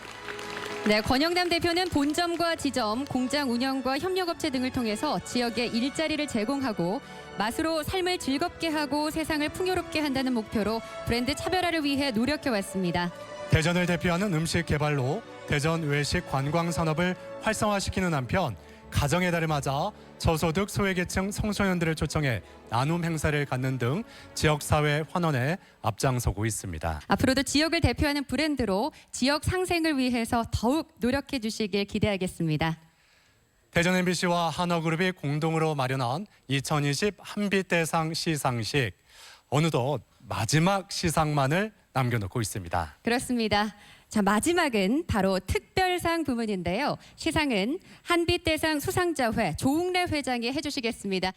네, 권영남 대표는 본점과 지점, 공장 운영과 협력업체 등을 통해서 지역에 일자리를 제공하고 맛으로 삶을 즐겁게 하고 세상을 풍요롭게 한다는 목표로 브랜드 차별화를 위해 노력해왔습니다. 대전을 대표하는 음식 개발로 대전 외식 관광 산업을 활성화시키는 한편 가정의 달을 맞아 저소득 소외계층 청소년들을 초청해 나눔 행사를 갖는 등 지역사회 환원에 앞장서고 있습니다. 앞으로도 지역을 대표하는 브랜드로 지역 상생을 위해서 더욱 노력해 주시길 기대하겠습니다. 대전 MBC와 한어그룹이 공동으로 마련한 2020 한빛대상 시상식. 어느덧 마지막 시상만을 남겨놓고 있습니다. 그렇습니다. 자, 마지막은 바로 특별상 부문인데요. 시상은 한빛대상 수상자회 조웅래 회장이 해주시겠습니다.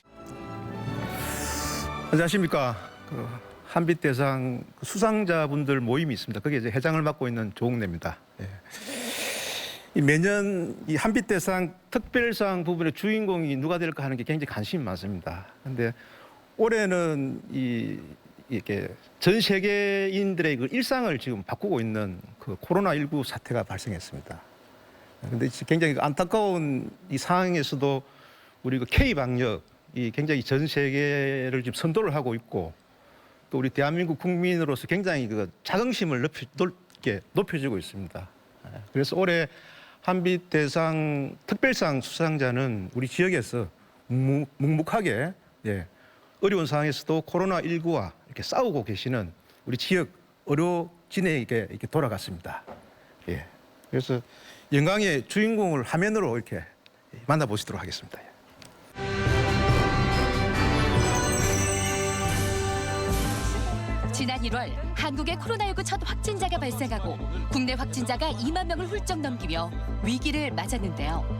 안녕하십니까. 한빛대상 수상자분들 모임이 있습니다. 거기에 이제 회장을 맡고 있는 조웅래입니다. 예. 매년 이 한빛대상 특별상 부분의 주인공이 누가 될까 하는 게 굉장히 관심이 많습니다. 그런데 올해는 이렇게 전 세계인들의 그 일상을 지금 바꾸고 있는 그 코로나19 사태가 발생했습니다. 그런데 굉장히 안타까운 이 상황에서도 우리 그 K 방역이 굉장히 전 세계를 지금 선도를 하고 있고 또 우리 대한민국 국민으로서 굉장히 그 자긍심을 높여주고 있습니다. 그래서 올해 한빛대상 특별상 수상자는 우리 지역에서 묵묵하게 어려운 상황에서도 코로나19와 이렇게 싸우고 계시는 우리 지역 의료진에게 이렇게 돌아갔습니다. 예. 그래서 영광의 주인공을 화면으로 이렇게 만나보시도록 하겠습니다. 지난 1월 한국에 코로나19 첫 확진자가 발생하고 국내 확진자가 2만 명을 훌쩍 넘기며 위기를 맞았는데요.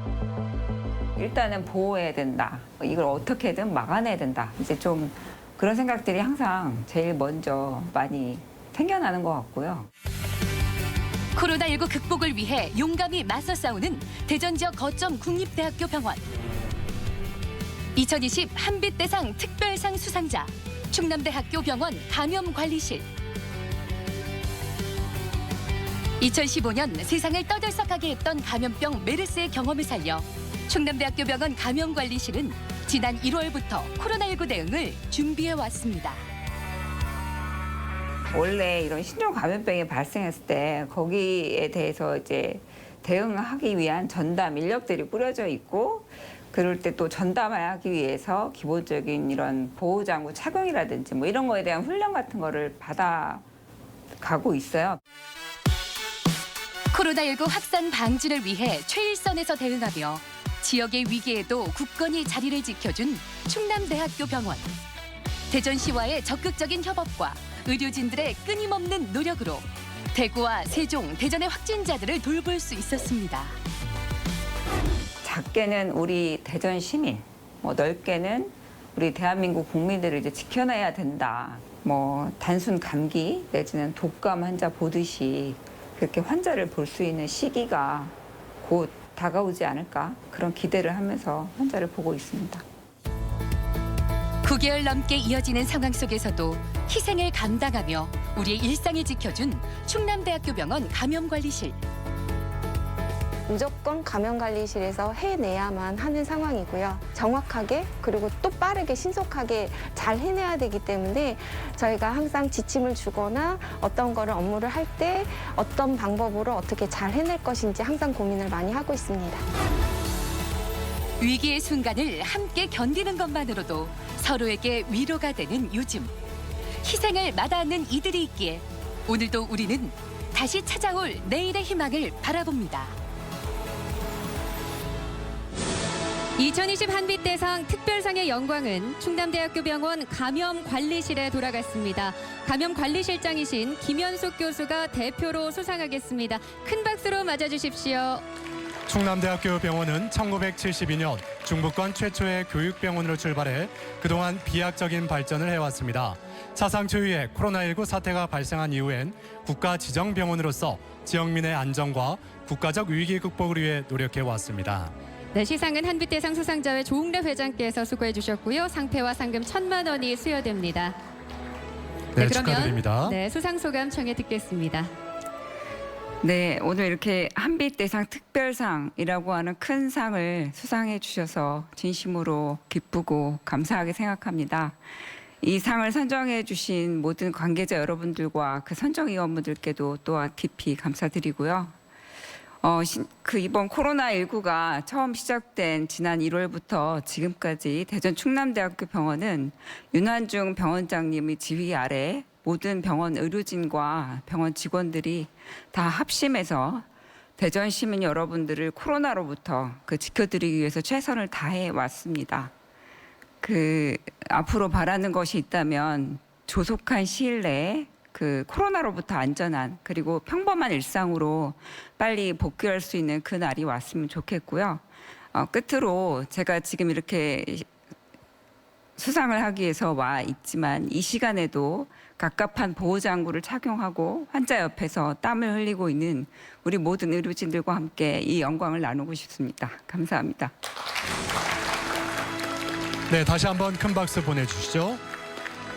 일단은 보호해야 된다. 이걸 어떻게든 막아내야 된다. 이제 좀 그런 생각들이 항상 제일 먼저 많이 생겨나는 것 같고요. 코로나19 극복을 위해 용감히 맞서 싸우는 대전 지역 거점 국립대학교 병원. 2020 한빛대상 특별상 수상자 충남대학교 병원 감염관리실. 2015년 세상을 떠들썩하게 했던 감염병 메르스의 경험을 살려 충남대학교 병원 감염관리실은 지난 1월부터 코로나19 대응을 준비해 왔습니다. 원래 이런 신종 감염병이 발생했을 때 거기에 대해서 이제 대응하기 위한 전담 인력들이 뿌려져 있고 그럴 때 또 전담하기 위해서 기본적인 이런 보호장구 착용이라든지 뭐 이런 거에 대한 훈련 같은 거를 받아가고 있어요. 코로나19 확산 방지를 위해 최일선에서 대응하며 지역의 위기에도 굳건히 자리를 지켜준 충남대학교 병원. 대전시와의 적극적인 협업과 의료진들의 끊임없는 노력으로 대구와 세종, 대전의 확진자들을 돌볼 수 있었습니다. 작게는 우리 대전 시민, 뭐 넓게는 우리 대한민국 국민들을 이제 지켜내야 된다. 뭐 단순 감기 내지는 독감 환자 보듯이 그렇게 환자를 볼 수 있는 시기가 곧 다가오지 않을까 그런 기대를 하면서 환자를 보고 있습니다. 9개월 넘게 이어지는 상황 속에서도 희생을 감당하며 우리의 일상을 지켜준 충남대학교 병원 감염관리실. 무조건 감염관리실에서 해내야만 하는 상황이고요. 정확하게 그리고 또 빠르게 신속하게 잘 해내야 되기 때문에 저희가 항상 지침을 주거나 어떤 거를 업무를 할 때 어떤 방법으로 어떻게 잘 해낼 것인지 항상 고민을 많이 하고 있습니다. 위기의 순간을 함께 견디는 것만으로도 서로에게 위로가 되는 요즘. 희생을 마다하는 이들이 있기에 오늘도 우리는 다시 찾아올 내일의 희망을 바라봅니다. 2020 한빛대상 특별상의 영광은 충남대학교 병원 감염관리실에 돌아갔습니다. 감염관리실장이신 김현숙 교수가 대표로 수상하겠습니다. 큰 박수로 맞아주십시오. 충남대학교 병원은 1972년 중부권 최초의 교육병원으로 출발해 그동안 비약적인 발전을 해왔습니다. 사상 초유의 코로나19 사태가 발생한 이후엔 국가지정병원으로서 지역민의 안전과 국가적 위기 극복을 위해 노력해 왔습니다. 네, 시상은 한빛대상 수상자회 조웅래 회장께서 수고해 주셨고요. 상패와 상금 1,000만 원이 수여됩니다. 네, 그러면 축하드립니다. 네, 수상 소감 청해 듣겠습니다. 네, 오늘 이렇게 한빛대상 특별상이라고 하는 큰 상을 수상해 주셔서 진심으로 기쁘고 감사하게 생각합니다. 이 상을 선정해 주신 모든 관계자 여러분들과 그 선정위원분들께도 또한 깊이 감사드리고요. 이번 코로나19가 처음 시작된 지난 1월부터 지금까지 대전 충남대학교 병원은 윤한중 병원장님의 지휘 아래 모든 병원 의료진과 병원 직원들이 다 합심해서 대전 시민 여러분들을 코로나로부터 지켜드리기 위해서 최선을 다해 왔습니다. 앞으로 바라는 것이 있다면 조속한 시일 내에 코로나로부터 안전한 그리고 평범한 일상으로 빨리 복귀할 수 있는 그 날이 왔으면 좋겠고요. 끝으로 제가 지금 이렇게 수상을 하기 위해서 와 있지만 이 시간에도 갑갑한 보호장구를 착용하고 환자 옆에서 땀을 흘리고 있는 우리 모든 의료진들과 함께 이 영광을 나누고 싶습니다. 감사합니다. 네, 다시 한번 큰 박수 보내주시죠.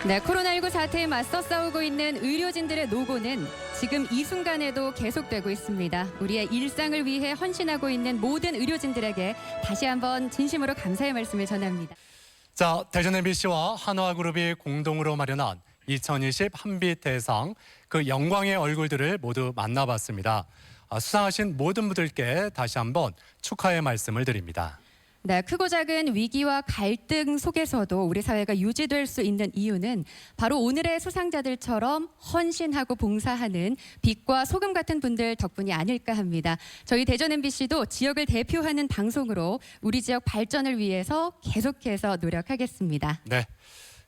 네, 코로나19 사태에 맞서 싸우고 있는 의료진들의 노고는 지금 이 순간에도 계속되고 있습니다. 우리의 일상을 위해 헌신하고 있는 모든 의료진들에게 다시 한번 진심으로 감사의 말씀을 전합니다. 자, 대전 MBC와 한화그룹이 공동으로 마련한 2020 한빛대상 그 영광의 얼굴들을 모두 만나봤습니다. 수상하신 모든 분들께 다시 한번 축하의 말씀을 드립니다. 네, 크고 작은 위기와 갈등 속에서도 우리 사회가 유지될 수 있는 이유는 바로 오늘의 수상자들처럼 헌신하고 봉사하는 빛과 소금 같은 분들 덕분이 아닐까 합니다. 저희 대전 MBC도 지역을 대표하는 방송으로 우리 지역 발전을 위해서 계속해서 노력하겠습니다. 네,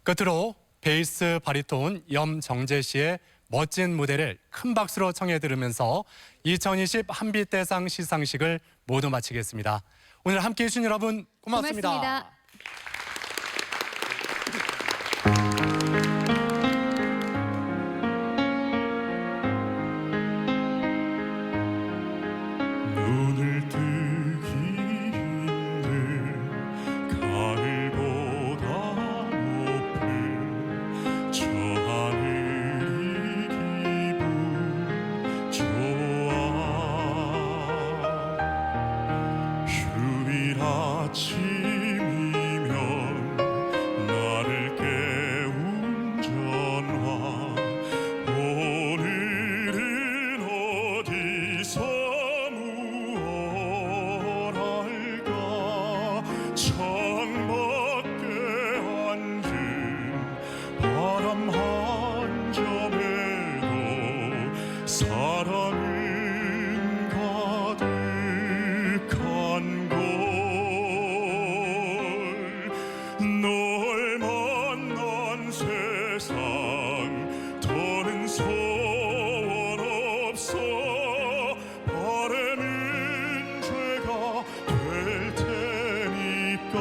끝으로 베이스 바리톤 염정재 씨의 멋진 무대를 큰 박수로 청해 들으면서 2020 한빛대상 시상식을 모두 마치겠습니다. 오늘 함께해 주신 여러분 고맙습니다. 고맙습니다. 눈을 뜨기 힘든 가을보다 높은 저 하늘이 기분 좋아. 휴일 아침이면 나를 깨운 전화. 오늘은 어디서 무얼할까. 창밖에 앉은 바람 한 점에도 사랑은 가득한 걸. 널 만난 세상 더는 소원 없어. 바람은 죄가 될 테니까.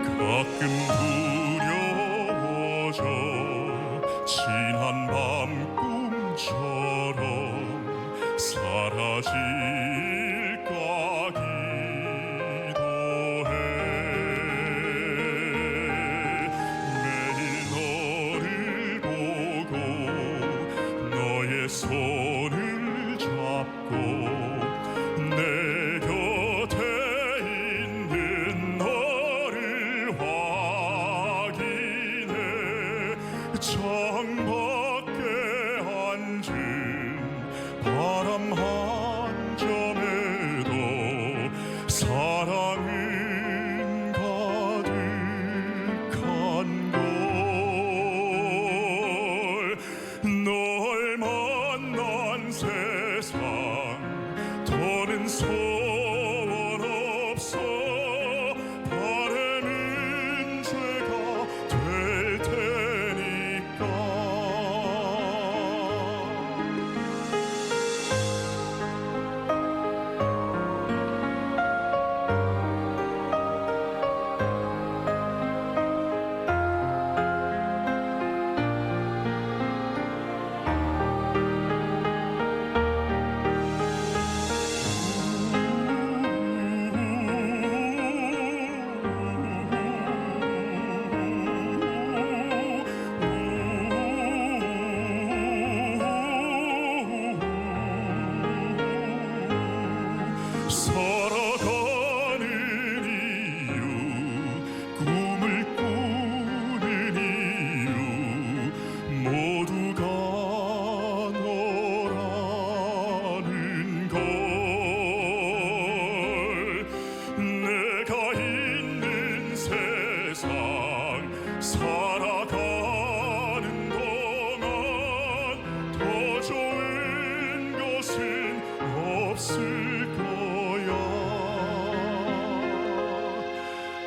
가끔 두려워져 지난 밤 꿈처럼 사라질까 기도해. 매일 너를 보고 너의 손을 잡고 내 곁에 있는 너를 확인해. 창밖에 앉은 바람 한 점에도 사랑은 가득한 걸. 널 만난 세상 더는 소원 없어. 바람은 죄가 될 테니까.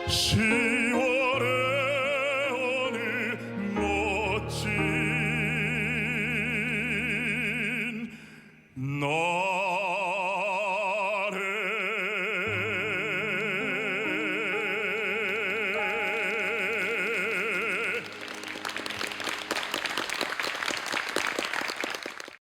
시